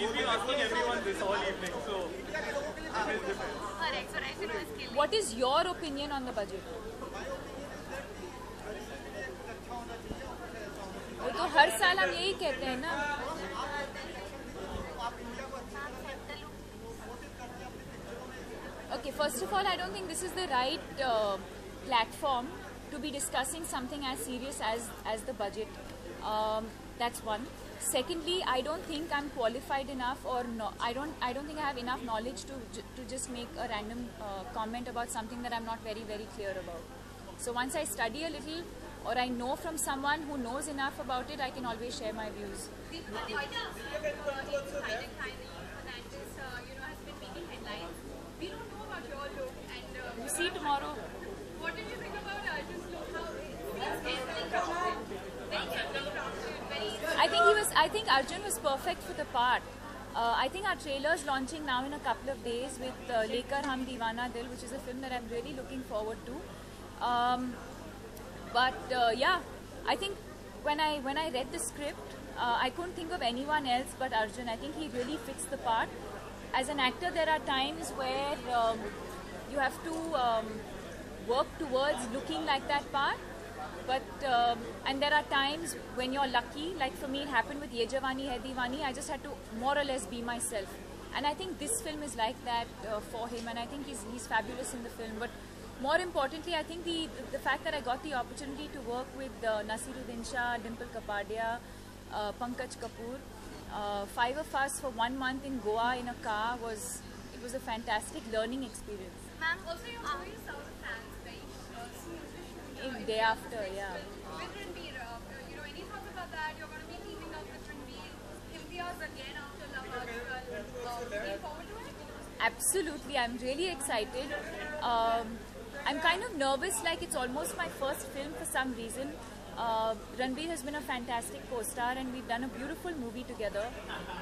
He's been asking everyone this all evening, so it is different. Correct. So Raishan was killing. What is your opinion on the budget? वो तो हर साल हम यही कहते हैं ना. Okay, first of all, I don't think this is the right platform to be discussing something as serious as the budget. That's one. Secondly, I don't think I'm qualified enough, or no, I don't think I have enough knowledge to just make a random comment about something that I'm not very clear about. So once I study a little, or I know from someone who knows enough about it, I can always share my views. We don't know about your look, and You see tomorrow. what did you think about Arjun's look? How it feels very crafted, very I think Arjun was perfect for the part. I think our trailer's launching now in a couple of days with Lekar Hum Deewana Dil, which is a film that I'm really looking forward to. Yeah, I think when I read the script, I couldn't think of anyone else but Arjun. I think he really fits the part. As an actor, there are times where you have to work towards looking like that part. But and there are times when you're lucky, like for me it happened with Ye Jawani Hai Deewani. I just had to more or less be myself, and I think this film is like that for him, and I think he's fabulous in the film. But more importantly, I think the fact that I got the opportunity to work with Nasiruddin Shah, Dimple Kapadia, Pankaj Kapoor, 5 of us for 1 month in Goa in a car was a fantastic learning experience. Ma'am, also your movie is South fans, right? In day after, yeah. With Ranveer, any thoughts about that? You're going to be teaming up with Ranveer, Imtiaz again after Love Ajkal. Looking forward to it? Absolutely, I'm really excited. I'm kind of nervous, like it's almost my first film for some reason. Ranveer has been a fantastic co-star, and we've done a beautiful movie together.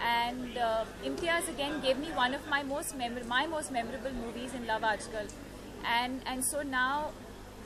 And Imtiaz again gave me one of my most memorable movies in Love Ajkal. And so now,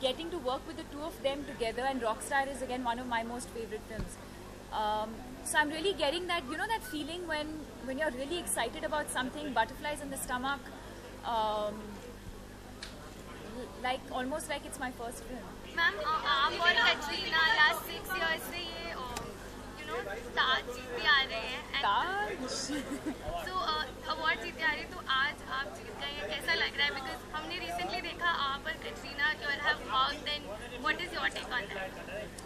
getting to work with the two of them together, and Rockstar is again one of my most favorite films. So I'm really getting that, that feeling when you're really excited about something, butterflies in the stomach, almost like it's my first film. Ma'am, आप और Katrina last 6 years से ये ताज जीतते आ रहे हैं. ताज. So award जीतते आ रहे हैं, तो आज आप जीत गए हैं, कैसा लग रहा है? Because हमने recently देखा आप और Katrina, you all have worked, then what is your take on that?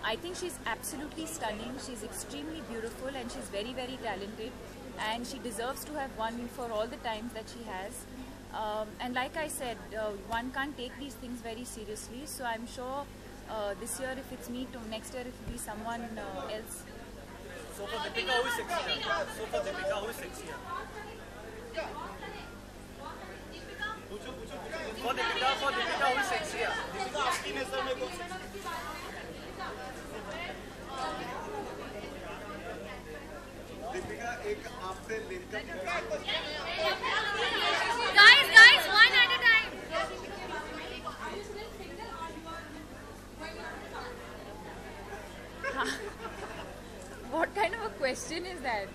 I think she's absolutely stunning. She's extremely beautiful, and she's very talented, and she deserves to have won for all the times that she has. And like I said, one can't take these things very seriously, so I'm sure this year if it's me, next year it will be someone else. So for Deepika, who is sexier? For Deepika, who is sexier? Deepika एक आपसे link Guys, one at a time. What kind of a question is that?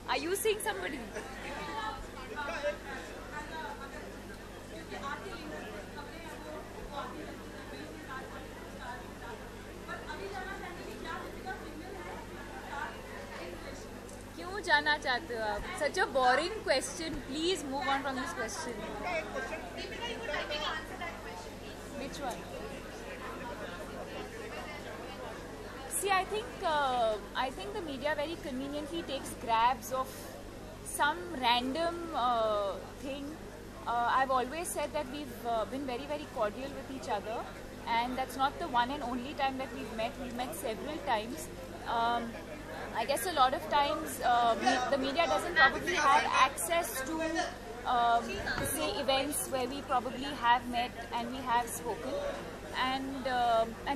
Are you seeing somebody? क्यों जाना चाहते हो आप? Such a boring question. Please move on from this question. Which one? See, I think the media very conveniently takes grabs of some random thing. I've always said that we've been very cordial with each other, and that's not the one and only time that we've met. We've met several times. I guess a lot of times the media doesn't probably have access to say events where we probably have met and we have spoken, and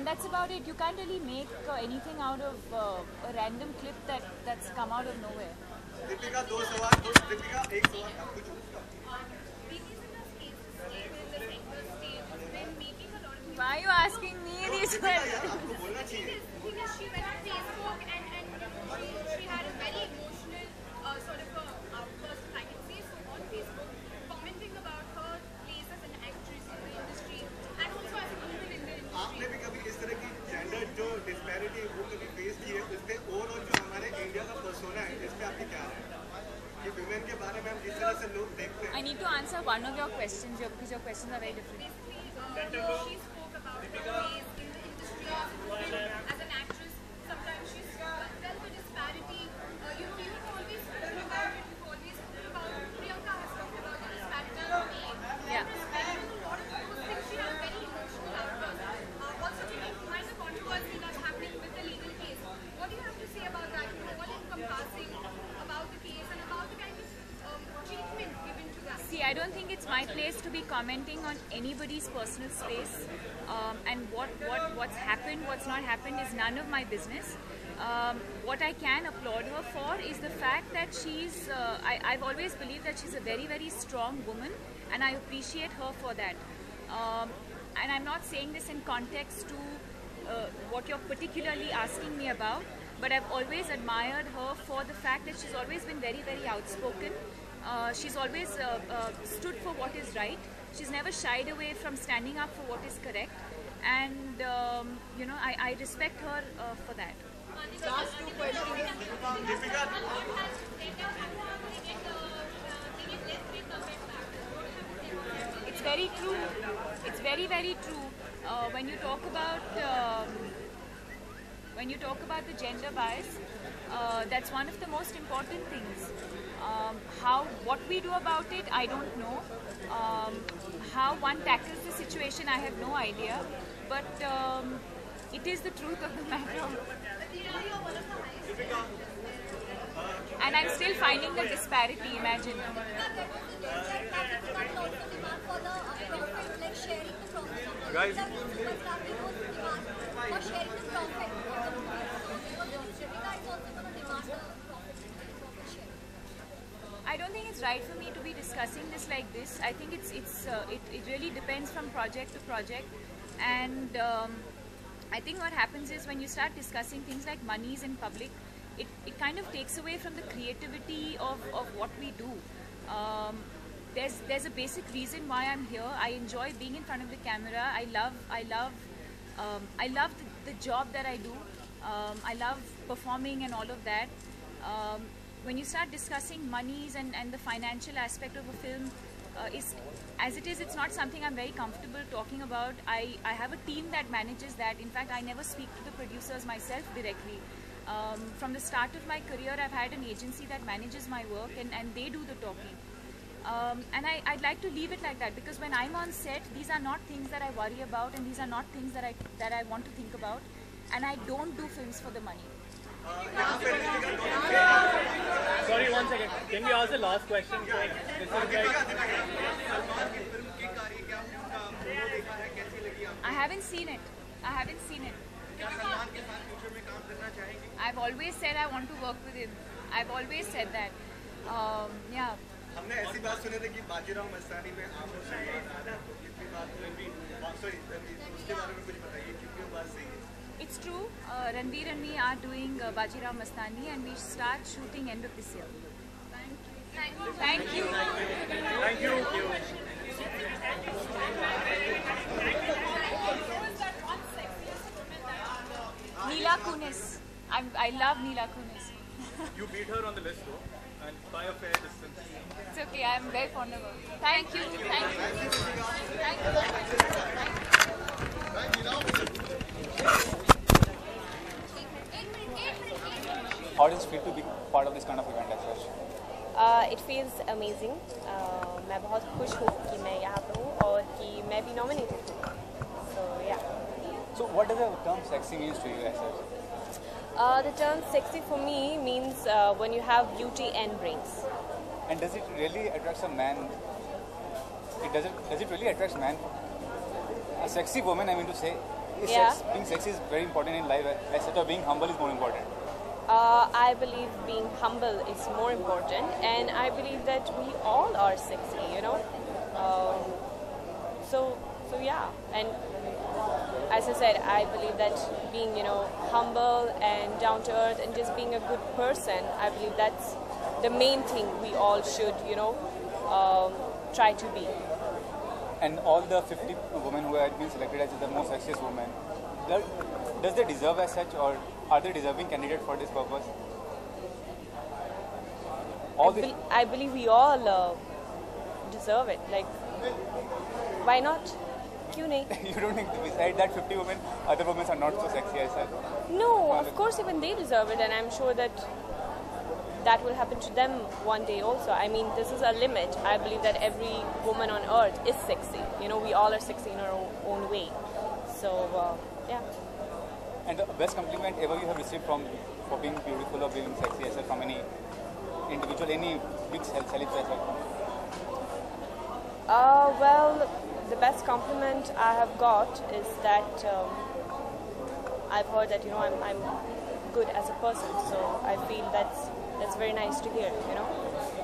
that's about it. You can't really make anything out of a random clip that's come out of nowhere. Deepika दो सवाल दीपिका एक सवाल आप कुछ Why are you asking me these questions? आपको बोलना चाहिए Because she went on Facebook and she had a very emotional sort of पे आपकी क्या है कि विमेन के बारे में हम जिस तरह से लोग देखते हैं? I need to answer one of your questions because your questions are very different. She spoke about her ways in the industry as an actress. Sometimes she's felt a disparity. You've always spoken about it. You've always spoken about it. Priyanka has spoken about the disparity in pay. Yeah. Respect to a lot of those things. She has very emotional outbursts. Also taking behind the controversy that's happening with the legal case. What do you have to say about that? All encompassing about the case and about the kind of treatment given to that. See, I don't think it's my place to be commenting on anybody's personal space, and what's happened, what's not happened is none of my business. What I can applaud her for is the fact that I've always believed that she's a very, very strong woman, and I appreciate her for that. And I'm not saying this in context to what you're particularly asking me about, but I've always admired her for the fact that she's always been very, very outspoken. She's always stood for what is right. She's never shied away from standing up for what is correct, and I respect her for that. Last two questions. Deepika, It's very true. It's very, very true. When you talk about the gender bias, that's one of the most important things. What we do about it, I don't know. How one tackles the situation, I have no idea. But it is the truth of the matter. And I'm still finding the disparity, imagine. guys, I don't think it's right for me to be discussing this like this. I think it really depends from project to project, and I think what happens is when you start discussing things like monies in public, it kind of takes away from the creativity of what we do. There's a basic reason why I'm here. I enjoy being in front of the camera. I love the job that I do. I love performing and all of that. When you start discussing monies and the financial aspect of a film, it's not something I'm very comfortable talking about. I have a team that manages that. In fact, I never speak to the producers myself directly. From the start of my career, I've had an agency that manages my work, and they do the talking. And I'd like to leave it like that, because when I'm on set, these are not things that I worry about, and these are not things that I want to think about, and I don't do films for the money. Sorry, one second. Can we ask the last question? This is like, I haven't seen it. I've always said I want to work with him. I've always said that. Yeah. हमने ऐसी बात सुनी थी कि बाजीराव मस्तानी में आप और सलमान खान हैं, तो कितनी बात उसके बारे में कुछ बताइए, क्योंकि वो बात सही है. It's true. Ranveer and me are doing Bajirao Mastani, and we start shooting end of this year. Thank you. thank you. Neela Kunis. I love Neela Kunis. You beat her on the list though, and by a fair distance. It's okay. I'm very fond of her. Thank you. How does it feel to be part of this kind of event as such? It feels amazing. मैं बहुत खुश हूँ कि मैं यहाँ पे हूँ और कि मैं भी nominated हूँ. So yeah. So what does the term sexy means to you as such? The term sexy for me means when you have beauty and brains. And does it really attract a man? Does it really attract man? A sexy woman, I mean to say, being sexy is very important in life. As such, or being humble is more important. I believe being humble is more important, and I believe that we all are sexy, you know. So yeah, and as I said, I believe that being, humble and down to earth and just being a good person, I believe that's the main thing we all should, try to be. And all the 50 women who have been selected as the most sexiest women, does they deserve as such, or are they deserving candidate for this purpose? I believe we all deserve it. Like, why not? Kyun nahi? You don't think beside that 50 women, other women are not so sexy as her? No, of course even they deserve it, and I'm sure that that will happen to them one day also. I mean, this is a limit. I believe that every woman on earth is sexy. You know, we all are sexy in our own way. So, yeah. And the best compliment ever you have received for being beautiful or being sexy as from any individual, any big celebrity? Well, the best compliment I have got is that I've heard that, you know, I'm good as a person. So I feel that's very nice to hear, you know.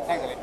Thanks, Ali.